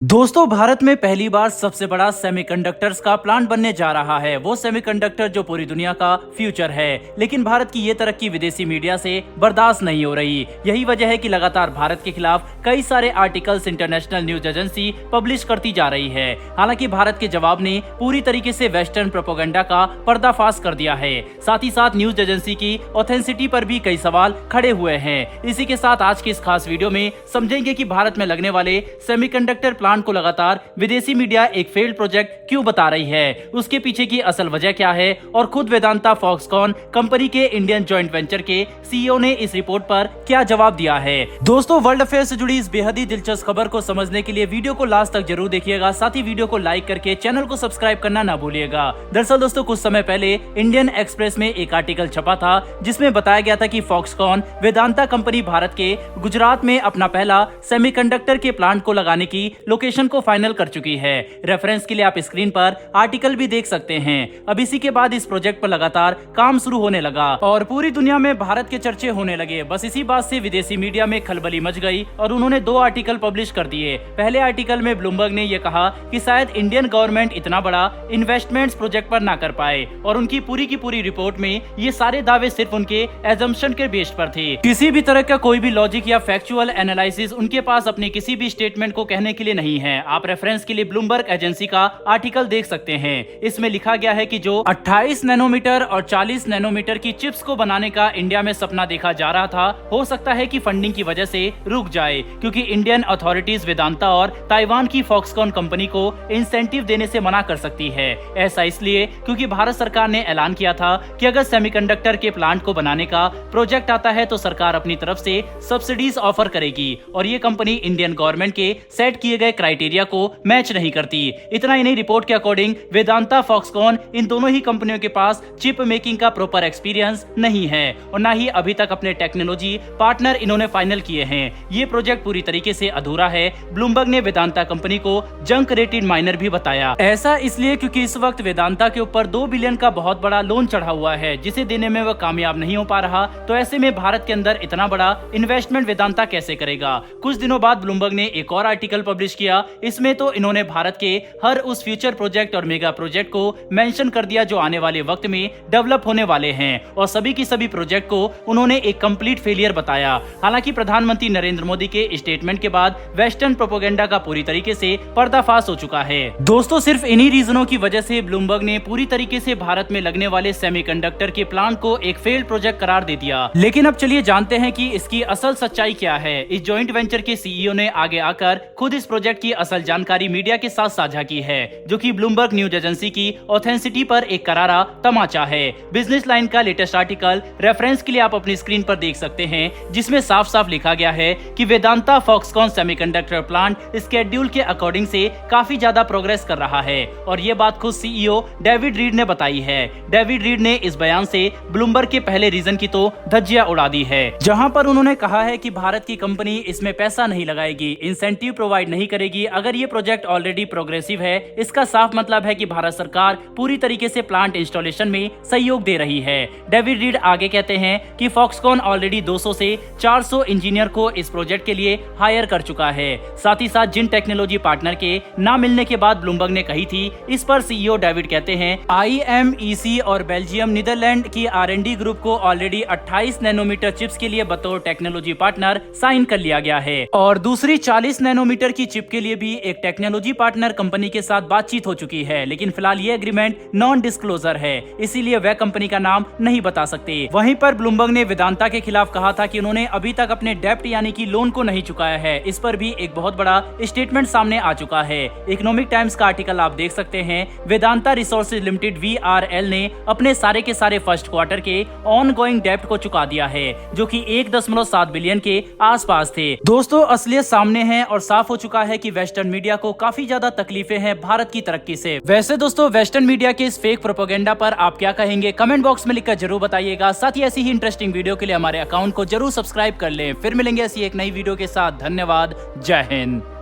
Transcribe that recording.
दोस्तों, भारत में पहली बार सबसे बड़ा सेमीकंडक्टर्स का प्लांट बनने जा रहा है। वो सेमीकंडक्टर जो पूरी दुनिया का फ्यूचर है, लेकिन भारत की ये तरक्की विदेशी मीडिया से बर्दाश्त नहीं हो रही। यही वजह है कि लगातार भारत के खिलाफ कई सारे articles international news agency publish करती जा रही है। हालांकि भारत के जवाब ने पूरी तरीके से वेस्टर्न प्रोपेगेंडा का पर्दाफाश कर दिया है। साथ ही साथ न्यूज एजेंसी की ऑथेंसिटी पर भी कई सवाल खड़े हुए हैं। इसी के साथ आज की इस खास वीडियो में समझेंगे कि भारत में लगने वाले सेमीकंडक्टर प्लांट को लगातार विदेशी मीडिया एक फेल्ड प्रोजेक्ट क्यों बता रही है, उसके पीछे की असल वजह क्या है और खुद वेदांता फॉक्सकॉन कंपनी के इंडियन जॉइंट वेंचर के सीईओ ने इस रिपोर्ट पर क्या जवाब दिया है। दोस्तों, वर्ल्ड अफेयर से जुड़ी इस बेहद ही दिलचस्प खबर को समझने के लिए वीडियो को लास्ट तक जरूर देखिएगा। साथ ही वीडियो को लाइक करके चैनल को सब्सक्राइब करना ना भूलिएगा। दरअसल दोस्तों, कुछ समय पहले इंडियन एक्सप्रेस में एक आर्टिकल छपा था जिसमें बताया गया था कि फॉक्सकॉन वेदांता कंपनी भारत के गुजरात में अपना पहला सेमीकंडक्टर के प्लांट को लगाने की लोकेशन को फाइनल कर चुकी है। रेफरेंस के लिए आप स्क्रीन पर आर्टिकल भी देख सकते हैं। अब इसी के बाद इस प्रोजेक्ट पर लगातार काम शुरू होने लगा और पूरी दुनिया में भारत के चर्चे होने लगे। बस इसी बात से विदेशी मीडिया में खलबली मच गई और उन्होंने 2 आर्टिकल पब्लिश कर दिए। पहले आर्टिकल में ब्लूमबर्ग ने यह कहा कि शायद इंडियन गवर्नमेंट इतना बड़ा इन्वेस्टमेंट्स प्रोजेक्ट पर ना कर पाए और उनकी पूरी की पूरी रिपोर्ट में ये सारे दावे सिर्फ उनके एजम्पशन के बेस पर थे। किसी भी तरह का कोई भी लॉजिक या फैक्चुअल एनालिसिस उनके पास अपने किसी भी स्टेटमेंट को कहने के लिए नहीं है। आप रेफरेंस के लिए ब्लूमबर्ग एजेंसी का आर्टिकल देख सकते हैं। इसमें लिखा गया है कि जो 28 नैनोमीटर और 40 नैनोमीटर की चिप्स को बनाने का इंडिया में सपना देखा जा रहा था, हो सकता है कि फंडिंग की वजह से रुक जाए, क्योंकि इंडियन अथॉरिटीज वेदांता और ताइवान की फॉक्सकॉन कंपनी को इंसेंटिव देने से मना कर सकती है। ऐसा इसलिए क्योंकि भारत सरकार ने ऐलान किया था कि अगर सेमीकंडक्टर के प्लांट को बनाने का प्रोजेक्ट आता है तो सरकार अपनी तरफ से सब्सिडीज ऑफर करेगी और ये कंपनी इंडियन गवर्नमेंट के सेट किए गए क्राइटेरिया को मैच नहीं करती। इतना ही नहीं, रिपोर्ट के अकॉर्डिंग वेदांता फॉक्सकॉन इन दोनों ही कंपनियों के पास चिप मेकिंग का प्रॉपर एक्सपीरियंस नहीं है और ना ही अभी तक अपने टेक्नोलॉजी पार्टनर इन्होंने फाइनल किए हैं। ये प्रोजेक्ट पूरी तरीके से अधूरा है। ब्लूमबर्ग ने वेदांता कंपनी को जंक रेटेड माइनर भी बताया। ऐसा इसलिए क्योंकि इस वक्त वेदांता के ऊपर 2 बिलियन का बहुत बड़ा लोन चढ़ा हुआ है जिसे देने में वह कामयाब नहीं हो पा रहा। तो ऐसे में भारत के अंदर इतना बड़ा इन्वेस्टमेंट वेदांता कैसे करेगा। कुछ दिनों बाद ब्लूमबर्ग ने एक और आर्टिकल पब्लिश किया। इसमें तो इन्होंने भारत के हर उस फ्यूचर प्रोजेक्ट और मेगा प्रोजेक्ट को मेंशन कर दिया जो आने वाले वक्त में डेवलप होने वाले हैं और सभी की सभी प्रोजेक्ट को उन्होंने एक कंप्लीट फेलियर बताया। हालांकि प्रधानमंत्री नरेंद्र मोदी के स्टेटमेंट के बाद वेस्टर्न प्रोपेगेंडा का पूरी तरीके से पर्दाफाश हो चुका है। दोस्तों, सिर्फ इन्हीं रीजनों की वजह से ब्लूमबर्ग ने पूरी तरीके से भारत में लगने वाले सेमीकंडक्टर के प्लांट को एक फेल्ड प्रोजेक्ट करार दे दिया। लेकिन अब चलिए जानते हैं कि इसकी असल सच्चाई क्या है। इस जॉइंट वेंचर के सीईओ ने आगे आकर खुद इस प्रोजेक्ट की असल जानकारी मीडिया के साथ साझा की है, जो कि ब्लूमबर्ग न्यूज एजेंसी की ऑथेंसिटी पर एक करारा तमाचा है। बिजनेस लाइन का लेटेस्ट आर्टिकल रेफरेंस के लिए आप अपनी स्क्रीन पर देख सकते हैं, जिसमें साफ साफ लिखा गया है कि Vedanta Foxconn semiconductor plant schedule के अकॉर्डिंग से काफी ज्यादा प्रोग्रेस कर रहा है और ये बात खुद सीईओ डेविड रीड ने बताई है। डेविड रीड ने इस बयान से ब्लूमबर्ग के पहले रीजन की तो धज्जियां उड़ा दी है, जहां पर उन्होंने कहा है कि भारत की कंपनी इसमें पैसा नहीं लगाएगी, इंसेंटिव प्रोवाइड नहीं करेगी अगर ये प्रोजेक्ट ऑलरेडी प्रोग्रेसिव है। इसका साफ मतलब है कि भारत सरकार पूरी तरीके से प्लांट इंस्टॉलेशन में सहयोग दे रही है। डेविड रीड आगे कहते हैं कि फॉक्सकॉन ऑलरेडी 200 से 400 इंजीनियर को इस प्रोजेक्ट के लिए हायर कर चुका है। साथ ही साथ जिन टेक्नोलॉजी पार्टनर के ना मिलने के बाद ब्लूमबर्ग ने कही थी, इस पर सीईओ डेविड कहते हैं IMEC और बेल्जियम नीदरलैंड की R&D ग्रुप को ऑलरेडी 28 नैनोमीटर चिप्स के लिए बतौर टेक्नोलॉजी पार्टनर साइन कर लिया गया है और दूसरी 40 नैनोमीटर की चिप के लिए भी एक टेक्नोलॉजी पार्टनर कंपनी के साथ बातचीत हो चुकी है। लेकिन फिलहाल ये एग्रीमेंट नॉन डिस्क्लोजर है, इसीलिए वह कंपनी का नाम नहीं बता सकते। वहीं पर ब्लूमबर्ग ने वेदांता के खिलाफ कहा था कि उन्होंने अभी तक अपने डेप्ट यानी कि लोन को नहीं चुकाया है। इस पर भी एक बहुत बड़ा स्टेटमेंट सामने आ चुका है। इकोनॉमिक टाइम्स का आर्टिकल आप देख सकते हैं। वेदांता रिसोर्सेज लिमिटेड VRL ने अपने सारे के सारे फर्स्ट क्वार्टर के ऑन गोइंग डेप्ट को चुका दिया है, जो कि 1.7 बिलियन के आसपास थे। दोस्तों, असलियत सामने है और साफ हो चुका है कि वेस्टर्न मीडिया को काफी ज्यादा तकलीफें हैं भारत की तरक्की से। वैसे दोस्तों, वेस्टर्न मीडिया के इस फेक प्रोपेगेंडा पर आप क्या कहेंगे, कमेंट बॉक्स में लिखकर जरूर बताइएगा। साथ ही ऐसी ही इंटरेस्टिंग वीडियो के लिए हमारे अकाउंट को जरूर सब्सक्राइब कर लें। फिर मिलेंगे ऐसी एक नई वीडियो के साथ। धन्यवाद। जय हिंद।